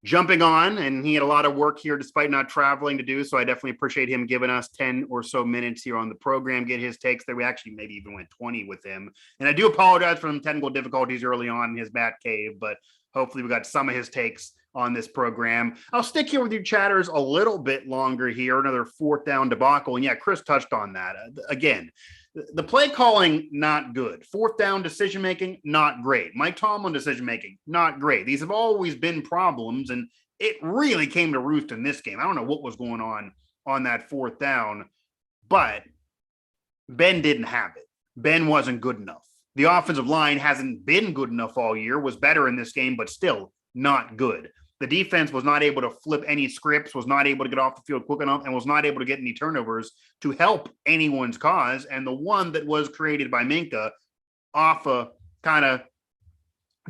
jumping on, and he had a lot of work here despite not traveling to do. So I definitely appreciate him giving us 10 or so minutes here on the program, get his takes there. We actually maybe even went 20 with him. And I do apologize for some technical difficulties early on in his bat cave, but hopefully we got some of his takes on this program. I'll stick here with you chatters a little bit longer here, another fourth down debacle. And yeah, Chris touched on that. Again, the play calling, not good. Fourth down decision-making, not great. Mike Tomlin decision-making, not great. These have always been problems, and it really came to roost in this game. I don't know what was going on that fourth down, but Ben didn't have it. Ben wasn't good enough. The offensive line hasn't been good enough all year, was better in this game, but still not good. The defense was not able to flip any scripts, was not able to get off the field quick enough, and was not able to get any turnovers to help anyone's cause. And the one that was created by Minka off a kind of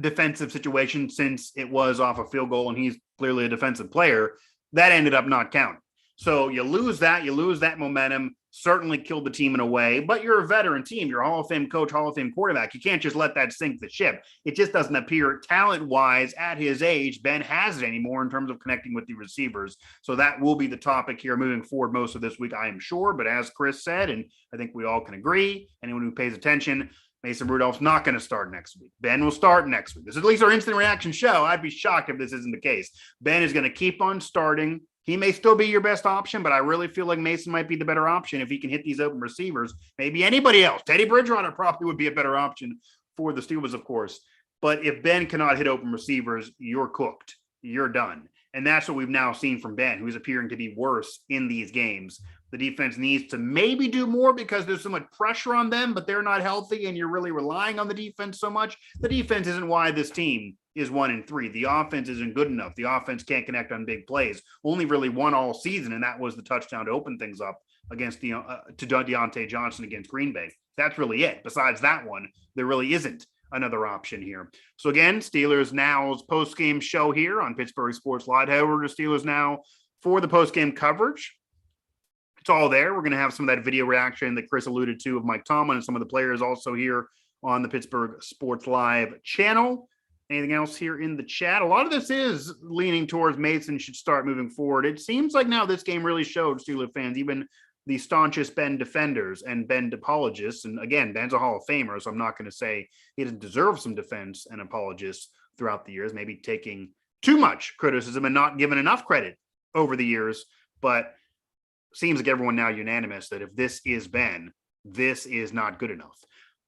defensive situation, since it was off a field goal and he's clearly a defensive player, that ended up not counting. So you lose that momentum, certainly killed the team in a way, but you're a veteran team. You're a Hall of Fame coach, Hall of Fame quarterback. You can't just let that sink the ship. It just doesn't appear talent-wise at his age, Ben has it anymore in terms of connecting with the receivers. So that will be the topic here moving forward most of this week, I am sure. But as Chris said, and I think we all can agree, anyone who pays attention, Mason Rudolph's not going to start next week. Ben will start next week. This is at least our instant reaction show. I'd be shocked if this isn't the case. Ben is going to keep on starting. He may still be your best option, but I really feel like Mason might be the better option if he can hit these open receivers. Maybe anybody else. Teddy Bridgewater probably would be a better option for the Steelers, of course. But if Ben cannot hit open receivers, you're cooked. You're done. And that's what we've now seen from Ben, who's appearing to be worse in these games. The defense needs to maybe do more because there's so much pressure on them, but they're not healthy and you're really relying on the defense so much. The defense isn't why this team is 1-3. The offense isn't good enough. The offense can't connect on big plays. Only really one all season, and that was the touchdown to open things up against to Deontay Johnson against Green Bay. That's really it. Besides that one, there really isn't another option here. So again, Steelers Now's post-game show here on Pittsburgh Sports Live. Head over to Steelers Now for the post-game coverage. It's all there. We're going to have some of that video reaction that Chris alluded to of Mike Tomlin and some of the players also here on the Pittsburgh Sports Live channel. Anything else here in the chat? A lot of this is leaning towards Mason should start moving forward. It seems like now this game really showed Steelers fans, even the staunchest Ben defenders and Ben apologists. And again, Ben's a Hall of Famer, so I'm not going to say he doesn't deserve some defense and apologists throughout the years, maybe taking too much criticism and not giving enough credit over the years. But seems like everyone now unanimous that if this is Ben, this is not good enough.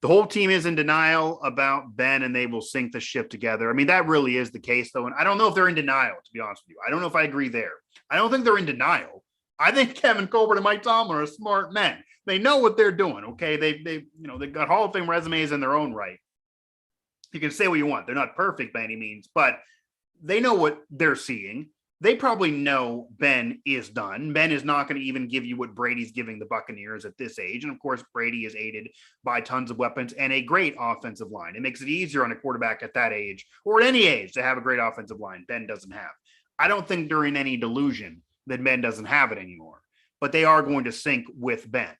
The whole team is in denial about Ben, and they will sink the ship together. I mean, that really is the case, though. And I don't know if they're in denial, to be honest with you. I don't know if I agree there. I don't think they're in denial. I think Kevin Colbert and Mike Tomlin are smart men. They know what they're doing, okay? They've got Hall of Fame resumes in their own right. You can say what you want. They're not perfect by any means, but they know what they're seeing. They probably know Ben is done. Ben is not going to even give you what Brady's giving the Buccaneers at this age. And of course, Brady is aided by tons of weapons and a great offensive line. It makes it easier on a quarterback at that age or at any age to have a great offensive line. Ben doesn't have. I don't think they're in any delusion that Ben doesn't have it anymore, but they are going to sink with Ben.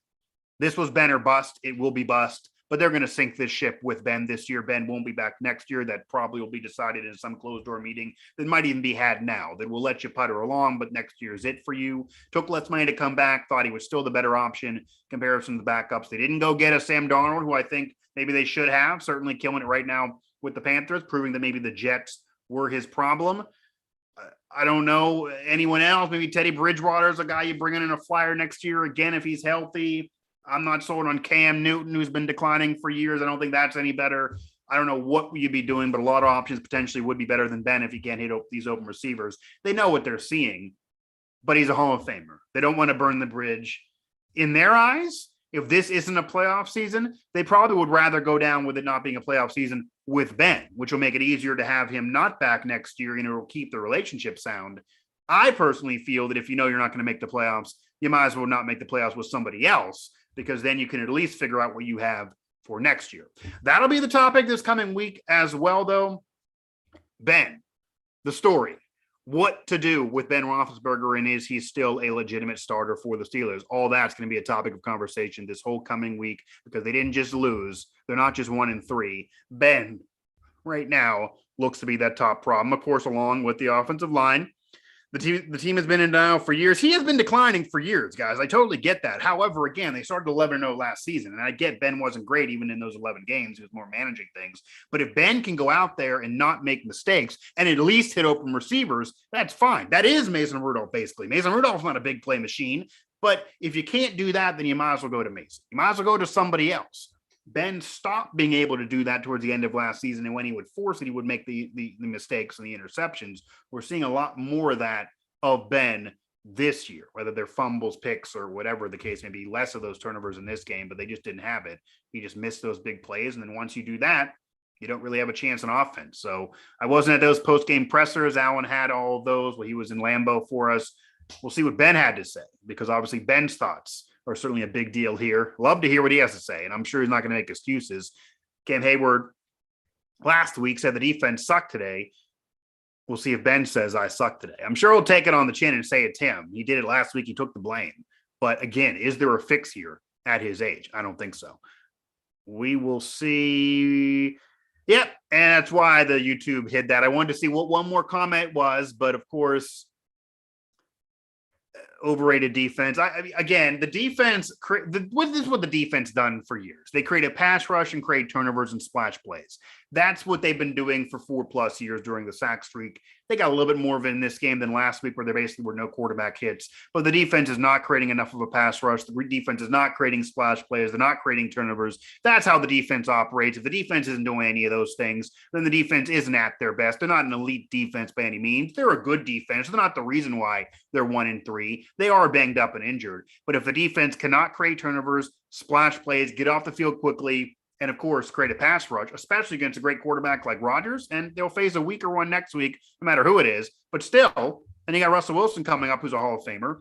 This was Ben or bust. It will be bust. But they're going to sink this ship with Ben this year. Ben won't be back next year. That probably will be decided in some closed-door meeting that might even be had now. That will let you putter along, but next year is it for you. Took less money to come back. Thought he was still the better option in comparison to the backups. They didn't go get a Sam Darnold, who I think maybe they should have. Certainly killing it right now with the Panthers, proving that maybe the Jets were his problem. I don't know anyone else. Maybe Teddy Bridgewater is a guy you bring in a flyer next year again if he's healthy. I'm not sold on Cam Newton, who's been declining for years. I don't think that's any better. I don't know what you'd be doing, but a lot of options potentially would be better than Ben if he can't hit these open receivers. They know what they're seeing, but he's a Hall of Famer. They don't want to burn the bridge. In their eyes, if this isn't a playoff season, they probably would rather go down with it not being a playoff season with Ben, which will make it easier to have him not back next year, and it will keep the relationship sound. I personally feel that if you know you're not going to make the playoffs, you might as well not make the playoffs with somebody else, because then you can at least figure out what you have for next year. That'll be the topic this coming week as well, though. Ben, the story. What to do with Ben Roethlisberger, and is he still a legitimate starter for the Steelers? All that's going to be a topic of conversation this whole coming week, because they didn't just lose. They're not just 1-3. Ben, right now, looks to be that top problem, of course, along with the offensive line. The team has been in denial for years. He has been declining for years, guys. I totally get that. However, again, they started 11-0 last season, and I get Ben wasn't great even in those 11 games. He was more managing things. But if Ben can go out there and not make mistakes and at least hit open receivers, that's fine. That is Mason Rudolph, basically. Mason Rudolph's not a big play machine, but if you can't do that, then you might as well go to Mason. You might as well go to somebody else. Ben stopped being able to do that towards the end of last season, and when he would force it, he would make the mistakes and the interceptions. We're seeing a lot more of that of Ben this year, whether they're fumbles, picks, or whatever the case may be. Less of those turnovers in this game, but they just didn't have it. He just missed those big plays, and then once you do that, you don't really have a chance on offense. So I wasn't at those post-game pressers. Alan had all of those while he was in Lambeau for us. We'll see what Ben had to say, because obviously Ben's thoughts are certainly a big deal here. Love to hear what he has to say, and I'm sure he's not going to make excuses. Cam Hayward last week said the defense sucked today. We'll see if Ben says I suck today. I'm sure he'll take it on the chin and say it's him. He did it last week. He took the blame. But again, is there a fix here at his age? I don't think so. We will see. Yep, and that's why the YouTube hid that. I wanted to see what one more comment was, but of course, overrated defense. I mean, again, the defense, this is what the defense done for years. They create a pass rush and create turnovers and splash plays. That's what they've been doing for 4+ years during the sack streak. They got a little bit more of it in this game than last week, where there basically were no quarterback hits. But the defense is not creating enough of a pass rush. The defense is not creating splash plays. They're not creating turnovers. That's how the defense operates. If the defense isn't doing any of those things, then the defense isn't at their best. They're not an elite defense by any means. They're a good defense. They're not the reason why they're 1-3. They are banged up and injured. But if the defense cannot create turnovers, splash plays, get off the field quickly, and of course, create a pass rush, especially against a great quarterback like Rodgers, and they'll face a weaker one next week, no matter who it is. But still, and you got Russell Wilson coming up, who's a Hall of Famer.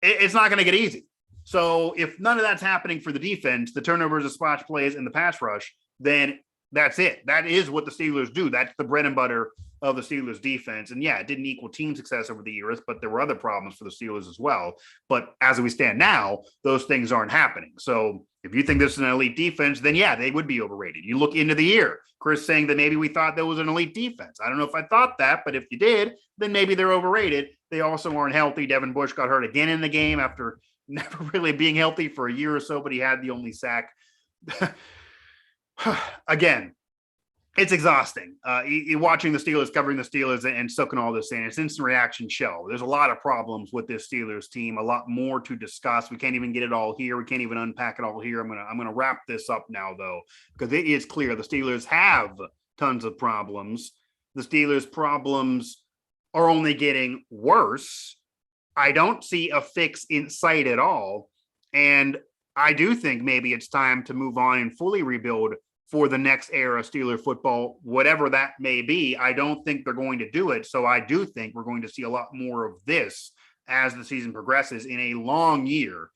It's not going to get easy. So if none of that's happening for the defense, the turnovers, the splash plays, and the pass rush, then that's it. That is what the Steelers do. That's the bread and butter of the Steelers defense. And yeah, it didn't equal team success over the years, but there were other problems for the Steelers as well. But as we stand now, those things aren't happening. So if you think this is an elite defense, then yeah, they would be overrated. You look into the year, Chris saying that maybe we thought there was an elite defense. I don't know if I thought that, but if you did, then maybe they're overrated. They also aren't healthy. Devin Bush got hurt again in the game after never really being healthy for a year or so, but he had the only sack. Again, it's exhausting. You're watching the Steelers, covering the Steelers, and soaking all this in. It's instant reaction show. There's a lot of problems with this Steelers team, a lot more to discuss. We can't even get it all here. We can't even unpack it all here. I'm gonna wrap this up now, though, because it is clear the Steelers have tons of problems. The Steelers' problems are only getting worse. I don't see a fix in sight at all. And I do think maybe it's time to move on and fully rebuild for the next era of Steeler football, whatever that may be. I don't think they're going to do it. So I do think we're going to see a lot more of this as the season progresses in a long year